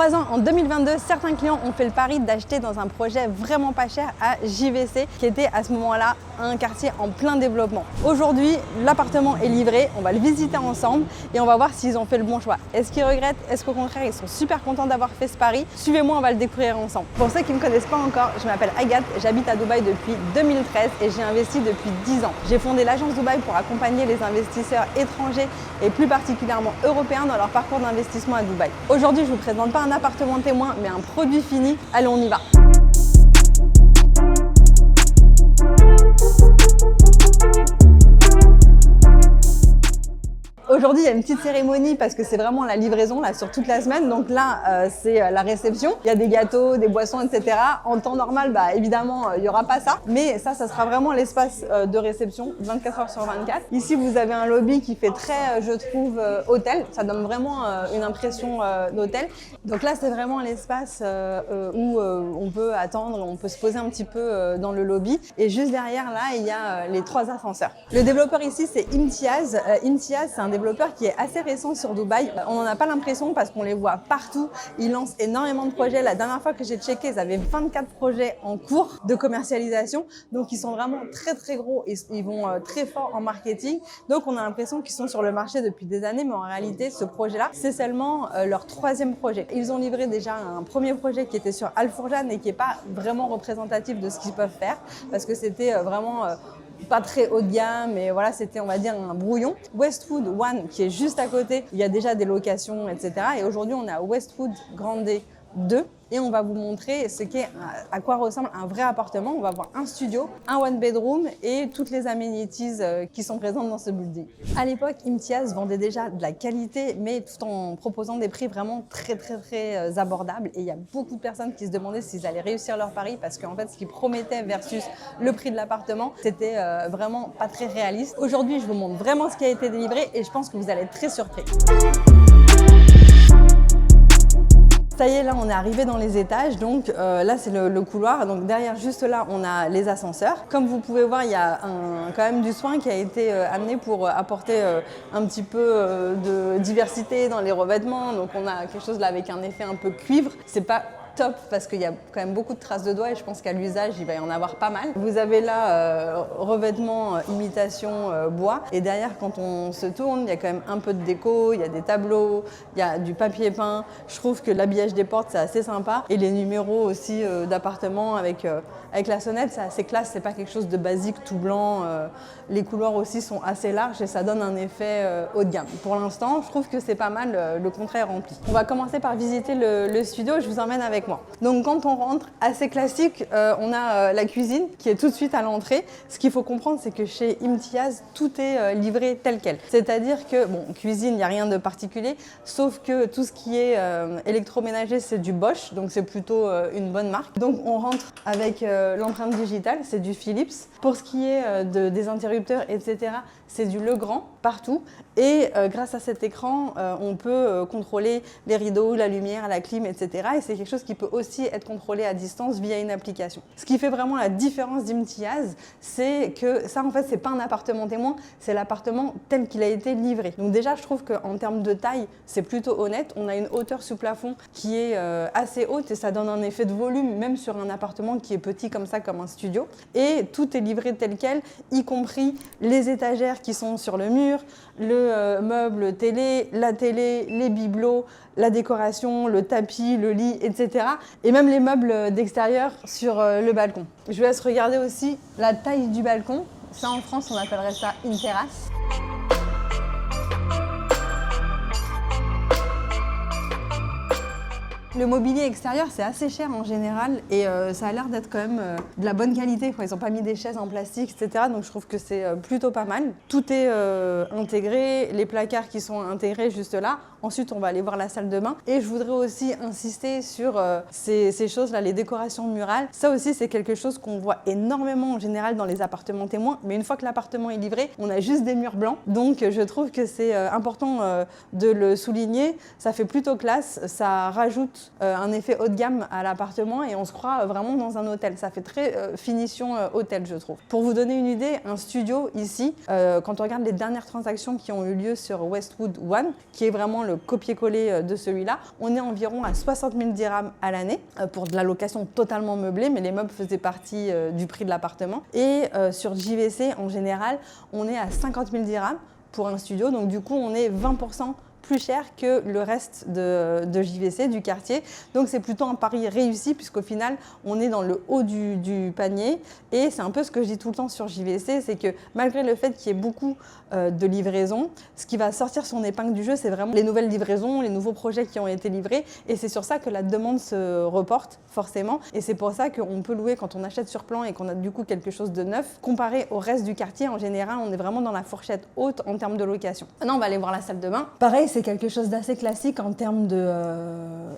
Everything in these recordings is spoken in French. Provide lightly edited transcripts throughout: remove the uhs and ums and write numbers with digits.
3 ans, en 2022, certains clients ont fait le pari d'acheter dans un projet vraiment pas cher à JVC, qui était à ce moment-là un quartier en plein développement. Aujourd'hui, l'appartement est livré, on va le visiter ensemble et on va voir s'ils ont fait le bon choix. Est-ce qu'ils regrettent? Est-ce qu'au contraire, ils sont super contents d'avoir fait ce pari? Suivez-moi, on va le découvrir ensemble. Pour ceux qui ne me connaissent pas encore, je m'appelle Agathe, j'habite à Dubaï depuis 2013 et j'ai investi depuis 10 ans. J'ai fondé l'agence Dubaï pour accompagner les investisseurs étrangers et plus particulièrement européens dans leur parcours d'investissement à Dubaï. Aujourd'hui, je ne vous présente pas un appartement témoin, mais un produit fini. Allez, on y va. Aujourd'hui, il y a une petite cérémonie parce que c'est vraiment la livraison là sur toute la semaine. Donc là, c'est la réception. Il y a des gâteaux, des boissons, etc. En temps normal, évidemment, il n'y aura pas ça. Mais ça sera vraiment l'espace de réception 24 heures sur 24. Ici, vous avez un lobby qui fait très, je trouve, hôtel. Ça donne vraiment une impression d'hôtel. Donc là, c'est vraiment l'espace où on peut attendre, on peut se poser un petit peu dans le lobby. Et juste derrière, là, il y a les 3 ascenseurs. Le développeur ici, c'est Imtiaz. Imtiaz, c'est un développeur qui est assez récent sur Dubaï. On n'en a pas l'impression parce qu'on les voit partout. Ils lancent énormément de projets. La dernière fois que j'ai checké, ils avaient 24 projets en cours de commercialisation. Donc, ils sont vraiment très, très gros. Ils vont très fort en marketing. Donc, on a l'impression qu'ils sont sur le marché depuis des années. Mais en réalité, ce projet-là, c'est seulement leur 3e projet. Ils ont livré déjà un premier projet qui était sur Al Fourjan et qui n'est pas vraiment représentatif de ce qu'ils peuvent faire parce que c'était vraiment pas très haut de gamme, mais voilà, c'était, on va dire, un brouillon. Westwood One, qui est juste à côté, il y a déjà des locations, etc. Et aujourd'hui, on est à Westwood Grande 2. Et on va vous montrer à quoi ressemble un vrai appartement. On va voir un studio, un one bedroom et toutes les amenities qui sont présentes dans ce building. À l'époque, Imtiaz vendait déjà de la qualité, mais tout en proposant des prix vraiment très, très, très abordables. Et il y a beaucoup de personnes qui se demandaient s'ils allaient réussir leur pari parce qu'en fait, ce qu'ils promettaient versus le prix de l'appartement, c'était vraiment pas très réaliste. Aujourd'hui, je vous montre vraiment ce qui a été délivré et je pense que vous allez être très surpris. Ça y est, là, on est arrivé dans les étages. Donc là, c'est le couloir. Donc derrière, juste là, on a les ascenseurs. Comme vous pouvez voir, il y a quand même du soin qui a été amené pour apporter un petit peu de diversité dans les revêtements. Donc on a quelque chose là avec un effet un peu cuivre. C'est pas top parce qu'il y a quand même beaucoup de traces de doigts et je pense qu'à l'usage il va y en avoir pas mal. Vous avez là revêtement imitation bois et derrière quand on se tourne il y a quand même un peu de déco, il y a des tableaux, il y a du papier peint. Je trouve que l'habillage des portes c'est assez sympa et les numéros aussi d'appartements avec la sonnette c'est assez classe, c'est pas quelque chose de basique tout blanc. Les couloirs aussi sont assez larges et ça donne un effet haut de gamme. Pour l'instant je trouve que c'est pas mal, le contrat est rempli. On va commencer par visiter le studio, je vous emmène avec moi. Donc quand on rentre, assez classique, on a la cuisine qui est tout de suite à l'entrée. Ce qu'il faut comprendre, c'est que chez Imtiaz, tout est livré tel quel. C'est-à-dire que, bon, cuisine, il n'y a rien de particulier, sauf que tout ce qui est électroménager, c'est du Bosch, donc c'est plutôt une bonne marque. Donc on rentre avec l'empreinte digitale, c'est du Philips. Pour ce qui est des interrupteurs, etc., c'est du Legrand partout. Et grâce à cet écran, on peut contrôler les rideaux, la lumière, la clim, etc. Et c'est quelque chose qui peut aussi être contrôlé à distance via une application. Ce qui fait vraiment la différence d'Imtiaz, c'est que ça, en fait, c'est pas un appartement témoin, c'est l'appartement tel qu'il a été livré. Donc déjà, je trouve qu'en termes de taille, c'est plutôt honnête. On a une hauteur sous plafond qui est assez haute et ça donne un effet de volume, même sur un appartement qui est petit comme ça, comme un studio. Et tout est livré tel quel, y compris les étagères qui sont sur le mur, le meuble télé, la télé, les bibelots, la décoration, le tapis, le lit, etc. Et même les meubles d'extérieur sur le balcon. Je vous laisse regarder aussi la taille du balcon. Ça, en France, on appellerait ça une terrasse. Le mobilier extérieur, c'est assez cher en général et ça a l'air d'être quand même de la bonne qualité. Ils n'ont pas mis des chaises en plastique, etc. Donc je trouve que c'est plutôt pas mal. Tout est intégré, les placards qui sont intégrés juste là. Ensuite, on va aller voir la salle de bain. Et je voudrais aussi insister sur ces choses-là, les décorations murales. Ça aussi, c'est quelque chose qu'on voit énormément en général dans les appartements témoins. Mais une fois que l'appartement est livré, on a juste des murs blancs. Donc je trouve que c'est important de le souligner. Ça fait plutôt classe, ça rajoute rajoute un effet haut de gamme à l'appartement et on se croit vraiment dans un hôtel. Ça fait très finition hôtel, je trouve. Pour vous donner une idée, un studio ici, quand on regarde les dernières transactions qui ont eu lieu sur Westwood One, qui est vraiment le copier-coller de celui-là, on est environ à 60 000 dirhams à l'année pour de la location totalement meublée, mais les meubles faisaient partie du prix de l'appartement. Et sur JVC, en général, on est à 50 000 dirhams pour un studio, donc du coup, on est 20% plus cher que le reste de JVC, du quartier. Donc c'est plutôt un pari réussi puisqu'au final, on est dans le haut du panier. Et c'est un peu ce que je dis tout le temps sur JVC, c'est que malgré le fait qu'il y ait beaucoup de livraisons, ce qui va sortir son épingle du jeu, c'est vraiment les nouvelles livraisons, les nouveaux projets qui ont été livrés. Et c'est sur ça que la demande se reporte forcément. Et c'est pour ça qu'on peut louer quand on achète sur plan et qu'on a du coup quelque chose de neuf. Comparé au reste du quartier, en général, on est vraiment dans la fourchette haute en termes de location. Maintenant, on va aller voir la salle de bain. Pareil, c'est quelque chose d'assez classique en termes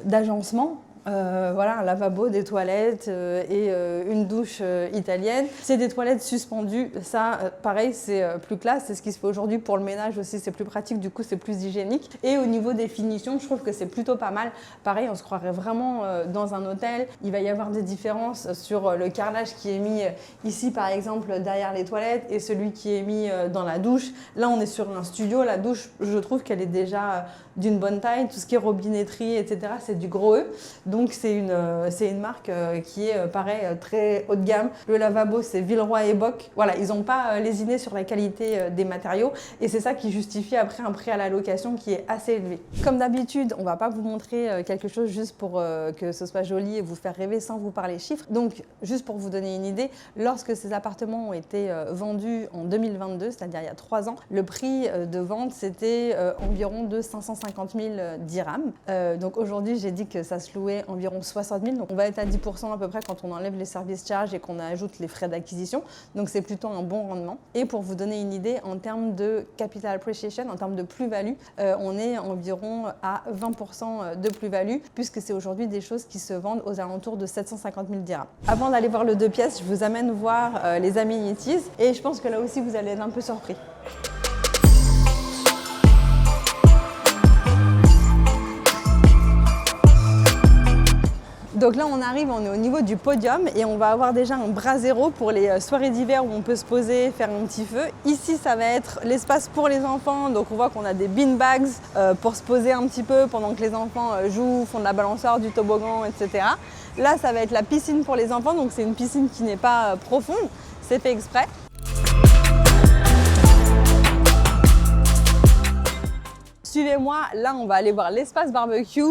d'agencement. Voilà, un lavabo, des toilettes et une douche italienne. C'est des toilettes suspendues. Ça, pareil, c'est plus classe. C'est ce qui se fait aujourd'hui pour le ménage aussi. C'est plus pratique, du coup, c'est plus hygiénique. Et au niveau des finitions, je trouve que c'est plutôt pas mal. Pareil, on se croirait vraiment dans un hôtel. Il va y avoir des différences sur le carrelage qui est mis ici, par exemple, derrière les toilettes et celui qui est mis dans la douche. Là, on est sur un studio. La douche, je trouve qu'elle est déjà d'une bonne taille. Tout ce qui est robinetterie, etc., c'est du gros E. Donc c'est une marque qui est pareil très haut de gamme. Le lavabo c'est Villeroy et Boch. Voilà, ils n'ont pas lésiné sur la qualité des matériaux et c'est ça qui justifie après un prix à la location qui est assez élevé. Comme d'habitude, on ne va pas vous montrer quelque chose juste pour que ce soit joli et vous faire rêver sans vous parler chiffres. Donc juste pour vous donner une idée, lorsque ces appartements ont été vendus en 2022, c'est-à-dire il y a 3 ans, le prix de vente c'était environ de 550 000 dirhams. Donc aujourd'hui j'ai dit que ça se louait environ 60 000, donc on va être à 10% à peu près quand on enlève les service charges et qu'on ajoute les frais d'acquisition, donc c'est plutôt un bon rendement. Et pour vous donner une idée, en termes de capital appreciation, en termes de plus-value, on est environ à 20% de plus-value, puisque c'est aujourd'hui des choses qui se vendent aux alentours de 750 000 dirhams. Avant d'aller voir le 2 pièces, je vous amène voir les amenities, et je pense que là aussi vous allez être un peu surpris. Donc là on arrive, on est au niveau du podium et on va avoir déjà un brasero pour les soirées d'hiver où on peut se poser, faire un petit feu. Ici ça va être l'espace pour les enfants, donc on voit qu'on a des beanbags pour se poser un petit peu pendant que les enfants jouent, font de la balançoire, du toboggan, etc. Là ça va être la piscine pour les enfants, donc c'est une piscine qui n'est pas profonde, c'est fait exprès. Suivez-moi, là on va aller voir l'espace barbecue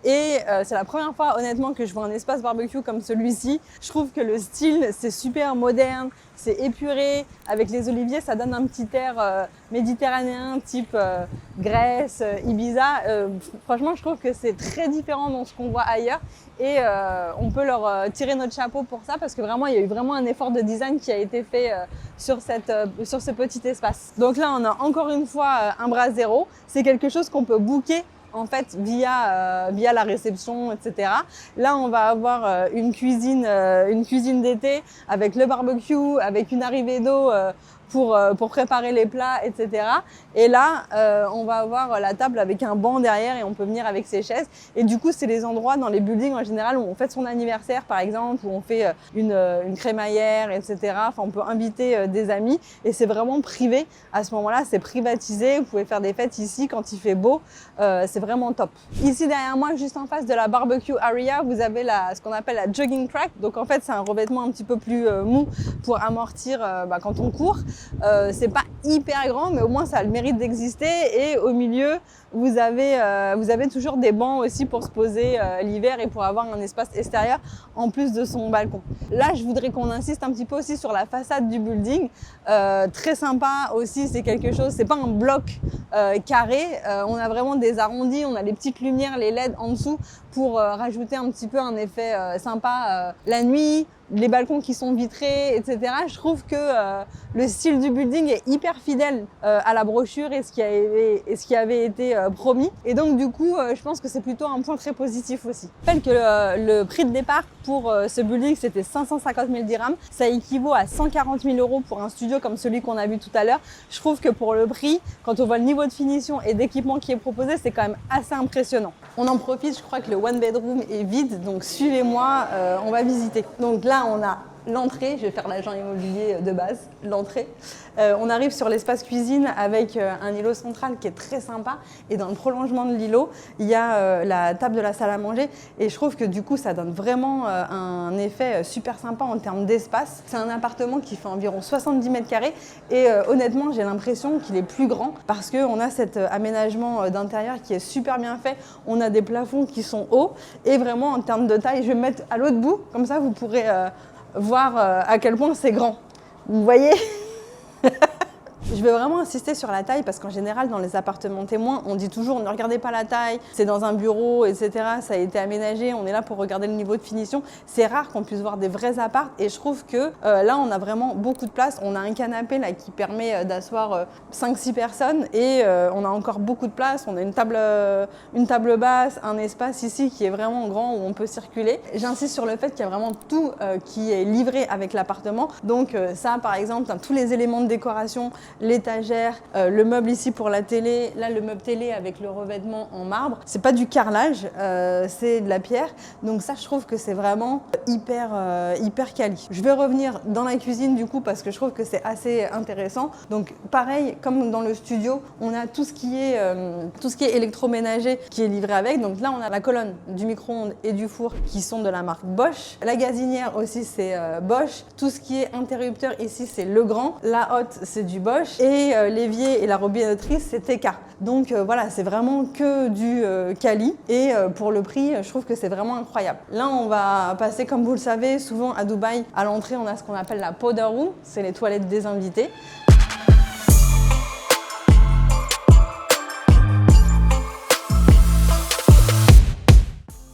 et c'est la première fois honnêtement que je vois un espace barbecue comme celui-ci. Je trouve que le style c'est super moderne, c'est épuré, avec les oliviers ça donne un petit air méditerranéen type Grèce, Ibiza. Franchement je trouve que c'est très différent de ce qu'on voit ailleurs et on peut leur tirer notre chapeau pour ça parce que vraiment il y a eu vraiment un effort de design qui a été fait sur ce petit espace. Donc là on a encore une fois un brasero, c'est quelque chose qu'on peut booker en fait via la réception, etc. Là on va avoir une cuisine d'été avec le barbecue, avec une arrivée d'eau pour préparer les plats, etc. Et là, on va avoir la table avec un banc derrière et on peut venir avec ses chaises. Et du coup, c'est les endroits dans les buildings en général où on fête son anniversaire, par exemple, où on fait une crémaillère, etc. Enfin, on peut inviter des amis et c'est vraiment privé. À ce moment-là, c'est privatisé. Vous pouvez faire des fêtes ici quand il fait beau. C'est vraiment top. Ici, derrière moi, juste en face de la barbecue area, vous avez ce qu'on appelle la jogging track. Donc, en fait, c'est un revêtement un petit peu plus mou pour amortir quand on court. C'est pas hyper grand, mais au moins ça a le mérite d'exister. Et au milieu, vous avez toujours des bancs aussi pour se poser l'hiver et pour avoir un espace extérieur en plus de son balcon. Là, je voudrais qu'on insiste un petit peu aussi sur la façade du building. Très sympa aussi, c'est quelque chose, c'est pas un bloc carré. On a vraiment des arrondis, on a les petites lumières, les LED en dessous pour rajouter un petit peu un effet sympa la nuit les balcons qui sont vitrés, etc. Je trouve que le style du building est hyper fidèle à la brochure et ce qui avait été promis. Et donc du coup, je pense que c'est plutôt un point très positif aussi. Je rappelle que le prix de départ pour ce building, c'était 550 000 dirhams. Ça équivaut à 140 000 € pour un studio comme celui qu'on a vu tout à l'heure. Je trouve que pour le prix, quand on voit le niveau de finition et d'équipement qui est proposé, c'est quand même assez impressionnant. On en profite, je crois que le one bedroom est vide, donc suivez-moi, on va visiter. Donc là, on a l'entrée, je vais faire l'agent immobilier de base, l'entrée. On arrive sur l'espace cuisine avec un îlot central qui est très sympa et dans le prolongement de l'îlot, il y a la table de la salle à manger et je trouve que du coup ça donne vraiment un effet super sympa en termes d'espace. C'est un appartement qui fait environ 70 mètres carrés et honnêtement j'ai l'impression qu'il est plus grand parce qu'on a cet aménagement d'intérieur qui est super bien fait. On a des plafonds qui sont hauts et vraiment en termes de taille, je vais me mettre à l'autre bout, comme ça vous pourrez voir à quel point c'est grand. Vous voyez? Je vais vraiment insister sur la taille parce qu'en général, dans les appartements témoins, on dit toujours ne regardez pas la taille, c'est dans un bureau, etc. Ça a été aménagé, on est là pour regarder le niveau de finition. C'est rare qu'on puisse voir des vrais apparts et je trouve que là, on a vraiment beaucoup de place. On a un canapé là qui permet d'asseoir 5-6 personnes et on a encore beaucoup de place. On a une table basse, un espace ici qui est vraiment grand où on peut circuler. J'insiste sur le fait qu'il y a vraiment tout qui est livré avec l'appartement. Donc ça, par exemple, tous les éléments de décoration, l'étagère, le meuble ici pour la télé, là le meuble télé avec le revêtement en marbre. C'est pas du carrelage, c'est de la pierre. Donc ça, je trouve que c'est vraiment hyper quali. Je vais revenir dans la cuisine du coup parce que je trouve que c'est assez intéressant. Donc pareil, comme dans le studio, on a tout ce qui est électroménager qui est livré avec. Donc là, on a la colonne du micro-ondes et du four qui sont de la marque Bosch. La gazinière aussi, c'est Bosch. Tout ce qui est interrupteur ici, c'est Legrand. La hotte, c'est du Bosch. Et l'évier et la robinetterie, c'est TK. Donc voilà, c'est vraiment que du quali. Et pour le prix, je trouve que c'est vraiment incroyable. Là, on va passer, comme vous le savez, souvent à Dubaï, à l'entrée, on a ce qu'on appelle la powder room. C'est les toilettes des invités.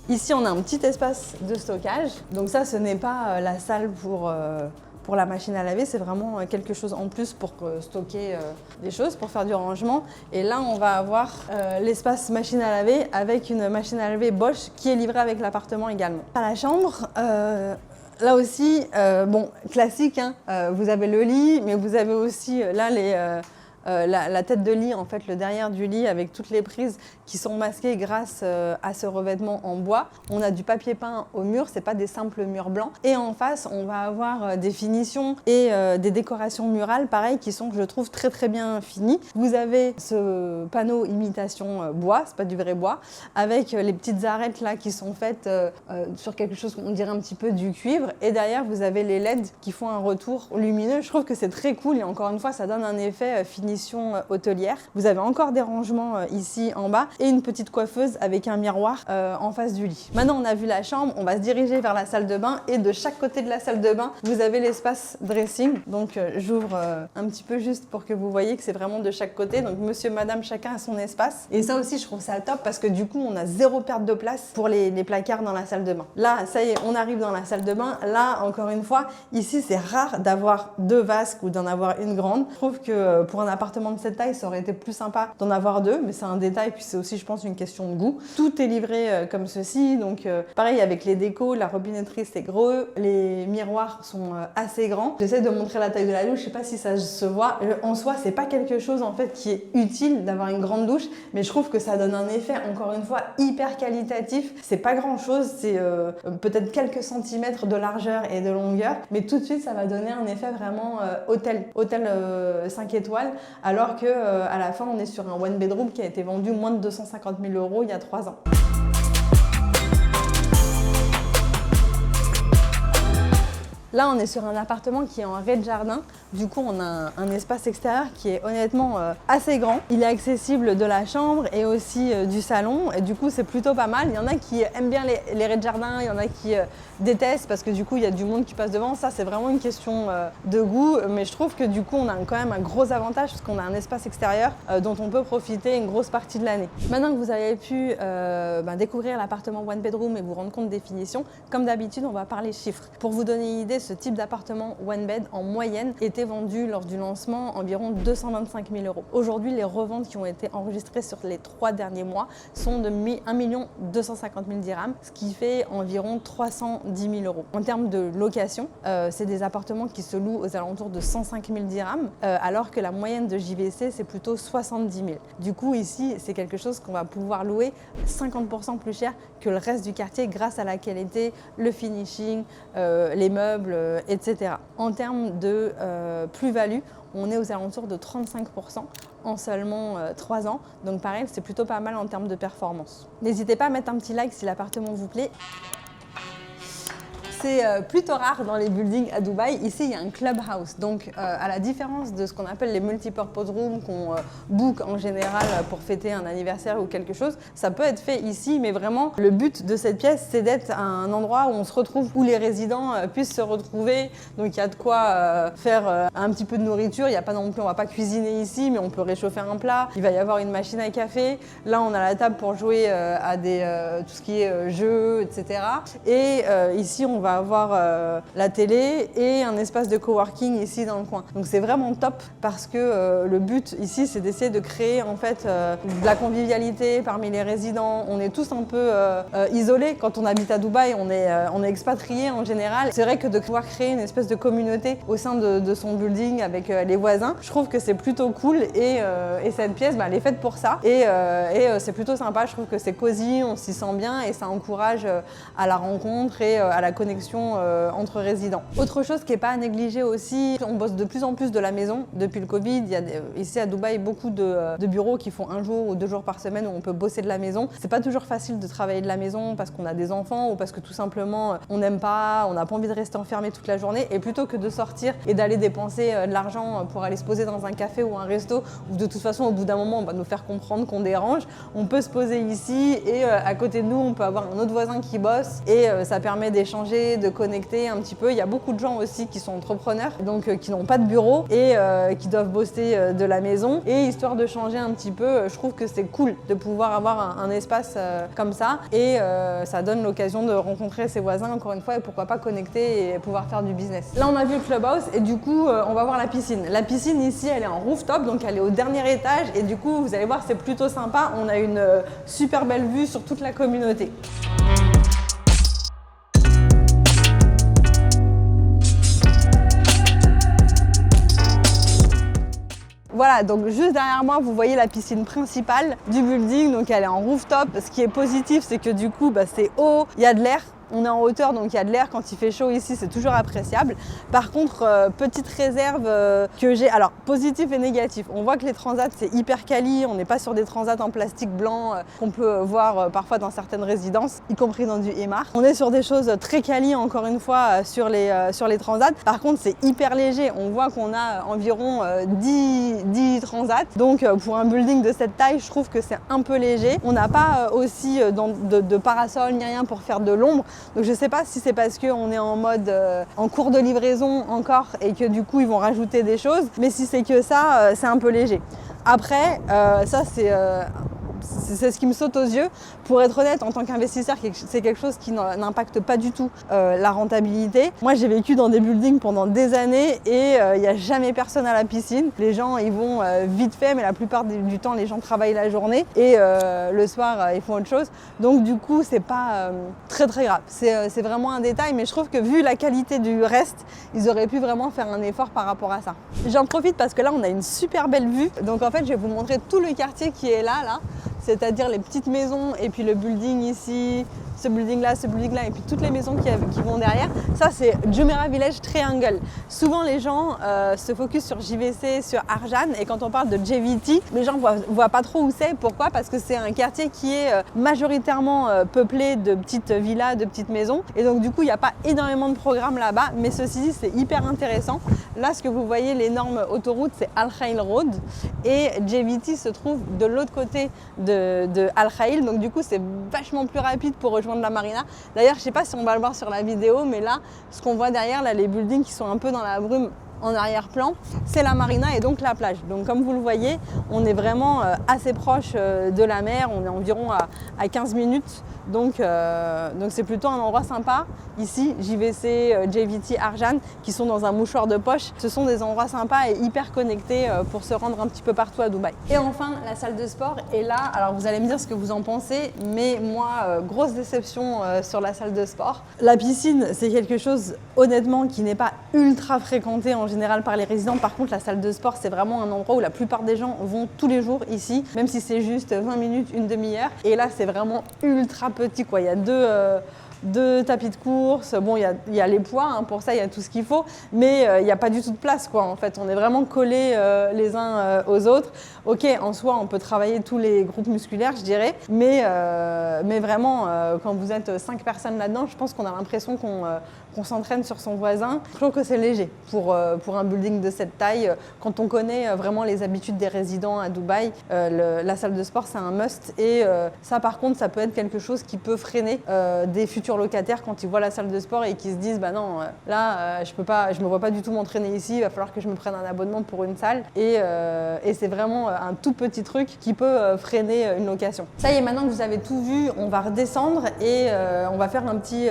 Ici, on a un petit espace de stockage. Donc ça, ce n'est pas la salle pour la machine à laver, c'est vraiment quelque chose en plus pour stocker des choses, pour faire du rangement. Et là, on va avoir l'espace machine à laver avec une machine à laver Bosch qui est livrée avec l'appartement également. À la chambre, là aussi, bon, classique, hein, vous avez le lit, mais vous avez aussi là la tête de lit, en fait, le derrière du lit avec toutes les prises qui sont masquées grâce à ce revêtement en bois. On a du papier peint au mur, c'est pas des simples murs blancs. Et en face, on va avoir des finitions et des décorations murales, pareil, qui sont, je trouve, très bien finies. Vous avez ce panneau imitation bois, c'est pas du vrai bois, avec les petites arêtes là qui sont faites sur quelque chose qu'on dirait un petit peu du cuivre. Et derrière, vous avez les LED qui font un retour lumineux. Je trouve que c'est très cool et encore une fois, ça donne un effet finition hôtelière. Vous avez encore des rangements ici en bas et une petite coiffeuse avec un miroir en face du lit. Maintenant, on a vu la chambre, on va se diriger vers la salle de bain et de chaque côté de la salle de bain, vous avez l'espace dressing. Donc, j'ouvre un petit peu juste pour que vous voyez que c'est vraiment de chaque côté. Donc, monsieur, madame, chacun a son espace. Et ça aussi, je trouve ça top parce que du coup, on a zéro perte de place pour les placards dans la salle de bain. Là, ça y est, on arrive dans la salle de bain. Là, encore une fois, ici, c'est rare d'avoir deux vasques ou d'en avoir une grande. Je trouve que pour un appartement de cette taille, ça aurait été plus sympa d'en avoir deux, mais c'est un détail, puis c'est aussi, je pense, une question de goût. Tout est livré comme ceci, donc pareil avec les décos, la robinetterie c'est gros, les miroirs sont assez grands. J'essaie de montrer la taille de la douche, je sais pas si ça se voit. En soi, c'est pas quelque chose en fait qui est utile d'avoir une grande douche, mais je trouve que ça donne un effet, encore une fois, hyper qualitatif. C'est pas grand chose, c'est peut-être quelques centimètres de largeur et de longueur, mais tout de suite ça va donner un effet vraiment hôtel 5 étoiles, alors que à la fin on est sur un one bedroom qui a été vendu moins de 250 000 € il y a 3 ans. Là, on est sur un appartement qui est en rez-de-jardin. Du coup, on a un espace extérieur qui est honnêtement assez grand. Il est accessible de la chambre et aussi du salon. Et du coup, c'est plutôt pas mal. Il y en a qui aiment bien les rez-de-jardin, il y en a qui détestent parce que du coup, il y a du monde qui passe devant. Ça, c'est vraiment une question de goût. Mais je trouve que du coup, on a quand même un gros avantage parce qu'on a un espace extérieur dont on peut profiter une grosse partie de l'année. Maintenant que vous avez pu découvrir l'appartement one bedroom et vous rendre compte des finitions, comme d'habitude, on va parler chiffres. Pour vous donner une idée, ce type d'appartement one bed en moyenne était vendu lors du lancement environ 225 000 €. Aujourd'hui, les reventes qui ont été enregistrées sur les 3 derniers mois sont de 1 250 000 dirhams, ce qui fait environ 310 000 €. En termes de location, c'est des appartements qui se louent aux alentours de 105 000 dirhams, alors que la moyenne de JVC, c'est plutôt 70 000. Du coup, ici, c'est quelque chose qu'on va pouvoir louer 50% plus cher que le reste du quartier grâce à la qualité, le finishing, les meubles, etc. En termes de plus-value, on est aux alentours de 35% en seulement 3 ans. Donc pareil, c'est plutôt pas mal en termes de performance. N'hésitez pas à mettre un petit like si l'appartement vous plaît. C'est plutôt rare dans les buildings à Dubaï. Ici, il y a un clubhouse. Donc, à la différence de ce qu'on appelle les multipurpose rooms qu'on book en général pour fêter un anniversaire ou quelque chose, ça peut être fait ici. Mais vraiment, le but de cette pièce, c'est d'être un endroit où on se retrouve, où les résidents puissent se retrouver. Donc, il y a de quoi faire un petit peu de nourriture. Il n'y a pas non plus, on va pas cuisiner ici, mais on peut réchauffer un plat. Il va y avoir une machine à café. Là, on a la table pour jouer à tout ce qui est jeux, etc. Et ici, on va avoir la télé et un espace de coworking ici dans le coin. Donc c'est vraiment top parce que le but ici, c'est d'essayer de créer en fait de la convivialité parmi les résidents. On est tous un peu isolés quand on habite à Dubaï, on est expatriés en général. C'est vrai que de pouvoir créer une espèce de communauté au sein de son building avec les voisins, je trouve que c'est plutôt cool et cette pièce, elle est faite pour ça et c'est plutôt sympa. Je trouve que c'est cosy, on s'y sent bien et ça encourage à la rencontre et à la connexion entre résidents. Autre chose qui n'est pas à négliger aussi, on bosse de plus en plus de la maison depuis le Covid. Il y a ici à Dubaï beaucoup de bureaux qui font 1 jour ou 2 jours par semaine où on peut bosser de la maison. C'est pas toujours facile de travailler de la maison parce qu'on a des enfants ou parce que tout simplement on n'aime pas, on n'a pas envie de rester enfermé toute la journée et plutôt que de sortir et d'aller dépenser de l'argent pour aller se poser dans un café ou un resto où de toute façon au bout d'un moment on va nous faire comprendre qu'on dérange, on peut se poser ici et à côté de nous on peut avoir un autre voisin qui bosse et ça permet d'échanger, de connecter un petit peu. Il y a beaucoup de gens aussi qui sont entrepreneurs, donc qui n'ont pas de bureau et qui doivent bosser de la maison. Et histoire de changer un petit peu, je trouve que c'est cool de pouvoir avoir un espace comme ça et ça donne l'occasion de rencontrer ses voisins encore une fois et pourquoi pas connecter et pouvoir faire du business. Là, on a vu le clubhouse et du coup, on va voir la piscine. La piscine ici, elle est en rooftop, donc elle est au dernier étage et du coup, vous allez voir, c'est plutôt sympa. On a une super belle vue sur toute la communauté. Voilà, donc juste derrière moi, vous voyez la piscine principale du building, donc elle est en rooftop. Ce qui est positif, c'est que du coup, c'est haut, il y a de l'air. On est en hauteur, donc il y a de l'air. Quand il fait chaud ici, c'est toujours appréciable. Par contre, petite réserve que j'ai. Alors, positif et négatif. On voit que les transats, c'est hyper quali. On n'est pas sur des transats en plastique blanc qu'on peut voir parfois dans certaines résidences, y compris dans du Emmar. On est sur des choses très quali, encore une fois, sur les transats. Par contre, c'est hyper léger. On voit qu'on a environ 10 transats. Donc, pour un building de cette taille, je trouve que c'est un peu léger. On n'a pas aussi de parasol ni rien pour faire de l'ombre. Donc je ne sais pas si c'est parce qu'on est en mode en cours de livraison encore et que du coup ils vont rajouter des choses, mais si c'est que ça, c'est un peu léger. Après, ça c'est ce qui me saute aux yeux. Pour être honnête, en tant qu'investisseur, c'est quelque chose qui n'impacte pas du tout la rentabilité. Moi, j'ai vécu dans des buildings pendant des années et il n'y a jamais personne à la piscine. Les gens, ils vont vite fait, mais la plupart du temps, les gens travaillent la journée et le soir, ils font autre chose. Donc, du coup, c'est pas très grave. C'est vraiment un détail, mais je trouve que vu la qualité du reste, ils auraient pu vraiment faire un effort par rapport à ça. J'en profite parce que là, on a une super belle vue. Donc, en fait, je vais vous montrer tout le quartier qui est là. C'est-à-dire les petites maisons et puis le building ici, ce building-là, et puis toutes les maisons qui vont derrière, ça c'est Jumeirah Village Triangle. Souvent les gens se focus sur JVC, sur Arjan, et quand on parle de JVT, les gens voient pas trop où c'est. Pourquoi? Parce que c'est un quartier qui est majoritairement peuplé de petites villas, de petites maisons, et donc du coup il n'y a pas énormément de programmes là-bas, mais ceci dit c'est hyper intéressant. Là ce que vous voyez, l'énorme autoroute, c'est Al Khail Road, et JVT se trouve de l'autre côté de Al Khail, donc du coup c'est vachement plus rapide pour rejoindre la marina. D'ailleurs je sais pas si on va le voir sur la vidéo, mais là ce qu'on voit derrière, là, les buildings qui sont un peu dans la brume en arrière-plan, c'est la marina et donc la plage. Donc comme vous le voyez, on est vraiment assez proche de la mer, on est environ à 15 minutes, donc c'est plutôt un endroit sympa. Ici, JVC, JVT, Arjan, qui sont dans un mouchoir de poche, ce sont des endroits sympas et hyper connectés pour se rendre un petit peu partout à Dubaï. Et enfin, la salle de sport est là. Alors vous allez me dire ce que vous en pensez, mais moi, grosse déception sur la salle de sport. La piscine, c'est quelque chose honnêtement qui n'est pas ultra fréquenté en général par les résidents. Par contre, la salle de sport, c'est vraiment un endroit où la plupart des gens vont tous les jours ici, même si c'est juste 20 minutes, une demi-heure. Et là, c'est vraiment ultra petit, quoi. Il y a deux tapis de course, bon il y a les poids, hein, pour ça il y a tout ce qu'il faut, mais il n'y a pas du tout de place, quoi. En fait on est vraiment collés les uns aux autres. Ok, en soi on peut travailler tous les groupes musculaires je dirais, mais vraiment quand vous êtes 5 personnes là-dedans, je pense qu'on a l'impression qu'on s'entraîne sur son voisin. Je trouve que c'est léger pour un building de cette taille. Quand on connaît vraiment les habitudes des résidents à Dubaï, la salle de sport c'est un must, et ça par contre ça peut être quelque chose qui peut freiner des futurs locataires quand ils voient la salle de sport et qui se disent bah non là je me vois pas du tout m'entraîner ici, il va falloir que je me prenne un abonnement pour une salle, et c'est vraiment un tout petit truc qui peut freiner une location. Ça y est, maintenant que vous avez tout vu, on va redescendre et on va faire un petit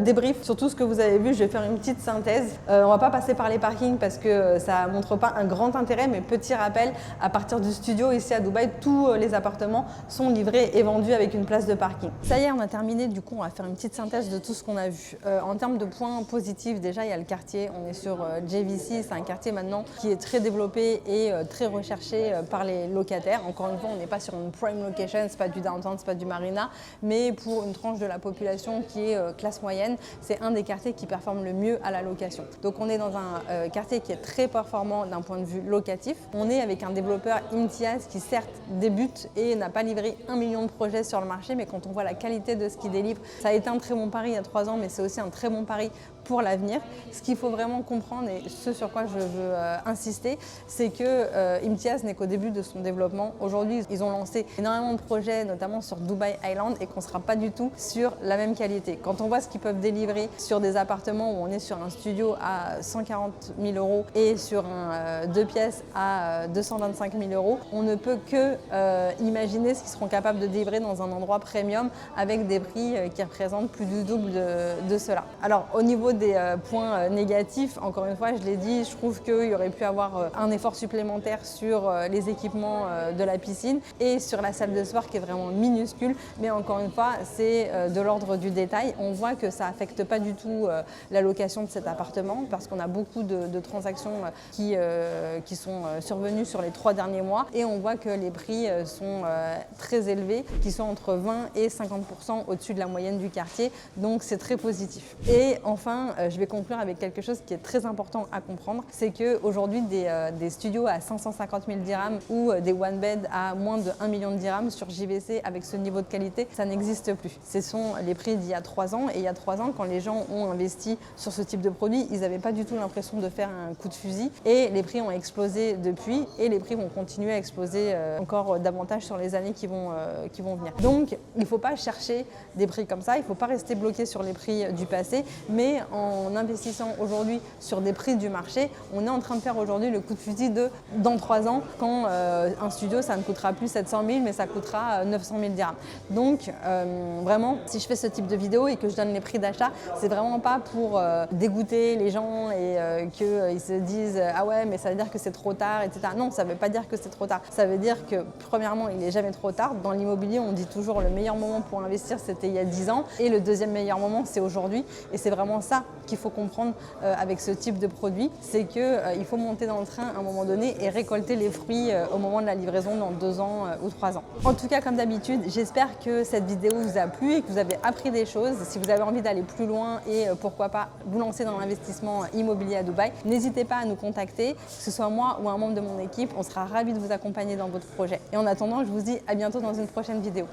débrief sur tout ce que vous avez vu. Je vais faire une petite synthèse. On va pas passer par les parkings parce que ça montre pas un grand intérêt, mais petit rappel, à partir du studio ici à Dubaï, tous les appartements sont livrés et vendus avec une place de parking. Ça y est, on a terminé. Du coup on va faire une petite synthèse de tout ce qu'on a vu. En termes de points positifs, déjà il y a le quartier, on est sur JVC, c'est un quartier maintenant qui est très développé et très recherché par les locataires. Encore une fois, on n'est pas sur une prime location, c'est pas du downtown, c'est pas du marina, mais pour une tranche de la population qui est classe moyenne, c'est un des quartiers qui performe le mieux à la location. Donc on est dans un quartier qui est très performant d'un point de vue locatif. On est avec un développeur Imtiaz qui certes débute et n'a pas livré 1 million de projets sur le marché, mais quand on voit la qualité de ce qu'il délivre, ça a été un très bon pari il y a 3 ans, mais c'est aussi un très bon pari pour l'avenir. Ce qu'il faut vraiment comprendre, et ce sur quoi je veux insister, c'est que Imtiaz n'est qu'au début de son développement. Aujourd'hui, ils ont lancé énormément de projets, notamment sur Dubai Island, et qu'on ne sera pas du tout sur la même qualité. Quand on voit ce qu'ils peuvent délivrer sur des appartements où on est sur un studio à 140 000 € et sur un 2 pièces à 225 000 €, on ne peut que imaginer ce qu'ils seront capables de délivrer dans un endroit premium avec des prix qui représentent plus du double de cela. Alors au niveau des points négatifs, encore une fois je l'ai dit, je trouve qu'il y aurait pu avoir un effort supplémentaire sur les équipements de la piscine et sur la salle de sport qui est vraiment minuscule, mais encore une fois c'est de l'ordre du détail. On voit que ça affecte pas du tout la location de cet appartement parce qu'on a beaucoup de transactions qui sont survenues sur les 3 derniers mois, et on voit que les prix sont très élevés, qui sont entre 20 et 50% au-dessus de la moyenne du quartier, donc c'est très positif. Et enfin, je vais conclure avec quelque chose qui est très important à comprendre, c'est qu'aujourd'hui des studios à 550 000 dirhams ou des one bed à moins de 1 million de dirhams sur JVC avec ce niveau de qualité, ça n'existe plus. Ce sont les prix d'il y a 3 ans, et il y a 3 ans, quand les gens ont investi sur ce type de produit, ils n'avaient pas du tout l'impression de faire un coup de fusil, et les prix ont explosé depuis, et les prix vont continuer à exploser encore davantage sur les années qui vont venir. Donc il ne faut pas chercher des prix comme ça, il ne faut pas rester bloqué sur les prix du passé, mais en investissant aujourd'hui sur des prix du marché, on est en train de faire aujourd'hui le coup de fusil dans 3 ans, quand un studio ça ne coûtera plus 700 000 mais ça coûtera 900 000 dirhams. Donc vraiment, si je fais ce type de vidéo et que je donne les prix d'achat, c'est vraiment pas pour dégoûter les gens et qu'ils se disent ah ouais mais ça veut dire que c'est trop tard, etc. Non, ça veut pas dire que c'est trop tard. Ça veut dire que premièrement, il n'est jamais trop tard. Dans l'immobilier, on dit toujours le meilleur moment pour investir c'était il y a 10 ans, et le deuxième meilleur moment c'est aujourd'hui, et c'est vraiment ça ça qu'il faut comprendre avec ce type de produit, c'est qu'il faut monter dans le train à un moment donné et récolter les fruits au moment de la livraison dans 2 ans ou 3 ans. En tout cas, comme d'habitude, j'espère que cette vidéo vous a plu et que vous avez appris des choses. Si vous avez envie d'aller plus loin et pourquoi pas vous lancer dans l'investissement immobilier à Dubaï, n'hésitez pas à nous contacter, que ce soit moi ou un membre de mon équipe. On sera ravis de vous accompagner dans votre projet. Et en attendant, je vous dis à bientôt dans une prochaine vidéo.